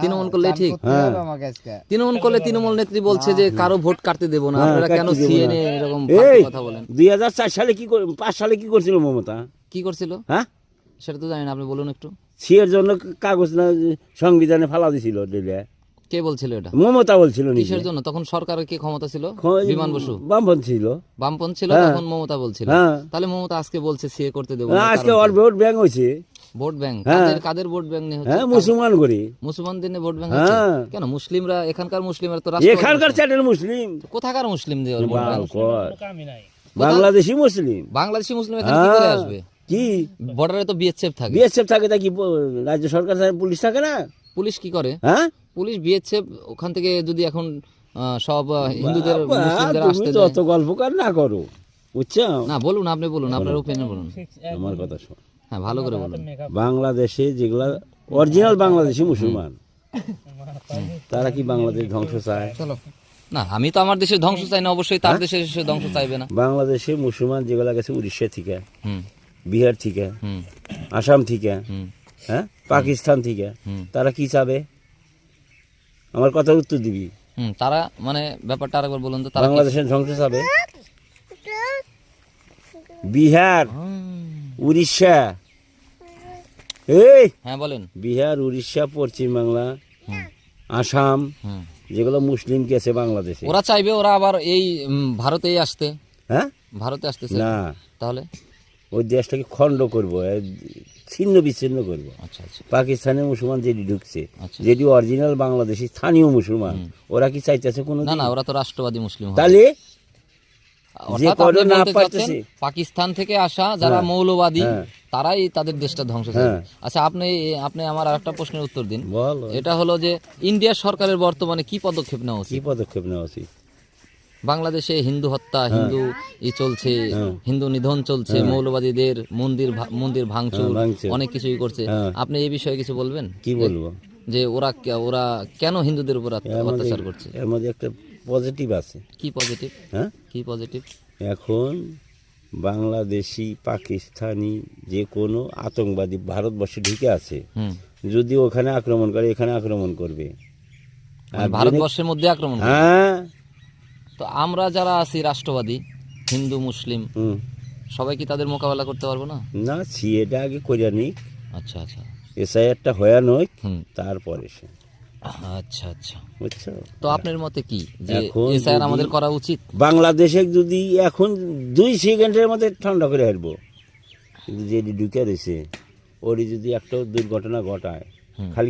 তৃণমূল করলে ঠিক। তৃণমূল করলে তৃণমূল নেত্রী বলছে যে কারো ভোট কাটতে দেবো না, আপনারা কেন সিএনএ এরকম কথা বলেন? 2004 সালে 5 সালে কি করছিল মমতা? কি করছিল হ্যাঁ, সেটা তো জানি না, আপনি বলুন একটু। সিএর জন্য কাগজ না সংবিধানে ফালা দিছিল দিলে। কে বলছিল এটা? মমতা বলছিল। কিসের জন্য? তখন সরকারের কি ক্ষমতা ছিল? বিমান বসু বামপন্থী ছিল। বামপন্থী ছিল, তখন মমতা বলছিল। তাহলে মমতা আজকে বলছে সিএ করতে দেবো না। আজকে ওর ভোট ব্যাংক হয়েছে। Vote bank? কাদের ভোট ব্যাংক নিয়ে হচ্ছে? হ্যাঁ, মুসলমান করি। মুসলমানদের নিয়ে ভোট ব্যাংক হচ্ছে কেন? মুসলিমরা, এখানকার মুসলিমরা তো এখানকার চ্যাটের মুসলিম। কোথাকার মুসলিম দিয়ে বাংলাদেশি মুসলিম। বাংলাদেশি মুসলিম এখানে কি করে আসবে? কি বর্ডারে তো বিএসএফ থাকে। বিএসএফ থাকে, তা কি রাজ্য সরকার পুলিশ থাকে না? পুলিশ কি করে? হ্যাঁ, পুলিশ বিএসএফ ওখান থেকে যদি এখন সব হিন্দুদের মুসলিমদের আসতে দেয়। অত গল্পকার না করো, বুঝছো না? বলুন, আপনি বলুন, আপনার ওপিনিয়ন বলুন। আমার কথা শোন। হ্যাঁ, ভালো করে বলুন। বাংলাদেশে যেগুলা অরিজিনাল বাংলাদেশি মুসলমান, তারা কি বাংলাদেশ ধ্বংস চায়? না, আমি তো আমার দেশের ধ্বংস চাই না, অবশ্যই তার দেশের ধ্বংস চাইবে না। বাংলাদেশে মুসলমান যেগুলা গেছে উড়িষ্যা থেকে, বিহার থেকে, আসাম থেকে, হ্যাঁ, পাকিস্তান থেকে, তারা কি চাবে? আমার কথার উত্তর দিবি। তারা মানে ব্যাপারটা আরেকবার বলুন তো। তারা বাংলাদেশের ধ্বংস চাবে? বিহার, উড়িষ্যা, হ্যাঁ বলেন। বিহার, উড়িষ্যা, পশ্চিম বাংলা, আসাম, যেগুলো মুসলিম গেছে বাংলাদেশে, ওরা চাইবে ওরা আবার এই ভারতেই আসতে। হ্যাঁ, ভারতে আসতে না, তাহলে ওই দেশটাকে খণ্ড করবো, ছিন্ন বিচ্ছিন্ন করবো। আচ্ছা আচ্ছা। পাকিস্তানের মুসলমান যেটি ঢুকছে, যেটি অরিজিনাল বাংলাদেশি স্থানীয় মুসলমান, ওরা কি চাইতেছে কোনো? না না, ওরা তো রাষ্ট্রবাদী মুসলিম। তাহলে পাকিস্তান থেকে আসা যারা মৌলবাদী, তারাই তাদের দেশটা ধ্বংস করে। আচ্ছা, আপনি আমার আরেকটা প্রশ্নের উত্তর দিন। এটা হলো যে ইন্ডিয়া সরকারের বর্তমানে কি পদক্ষেপ নেওয়া উচিত? বাংলাদেশে হিন্দু হত্যা, হিন্দু চলছে, হিন্দু নিধন চলছে, মৌলবাদীদের মন্দির ভাঙচুর, অনেক কিছুই করছে। আপনি এই বিষয়ে কিছু বলবেন? কি বলবো? যে ওরা কেন হিন্দুদের উপর অত্যাচার করছে? এর মধ্যে একটা পজিটিভ আছে। কি পজিটিভ? হ্যাঁ, কি পজিটিভ? এখন বাংলাদেশি, পাকিস্তানি যে কোনো আতঙ্কবাদী ভারতবর্ষে ঢুকে আছে, যদি ওখানে আক্রমণ করে, এখানে আক্রমণ করবে। ভারতবর্ষের মধ্যে আক্রমণ? হ্যাঁ। তো আমরা যারা আছি রাষ্ট্রবাদী, হিন্দু মুসলিম, সবাই কি তাদের মোকাবেলা করতে পারবো না? না, সিএটা আগে কইরা নিক। আচ্ছা আচ্ছা। এসআইআরটা হয়ে নয়, তারপরে সে। আচ্ছা আচ্ছা, বুঝছো? তো আপনার মতে কি যে এসআইআর আমাদের করা উচিত? বাংলাদেশে যদি এখন 2 সেকেন্ডের মধ্যে ঠান্ডা করে হারবো, কিন্তু যে ঢুকে রয়েছে ওরই যদি একটা দুর্ঘটনা ঘটায়, খালি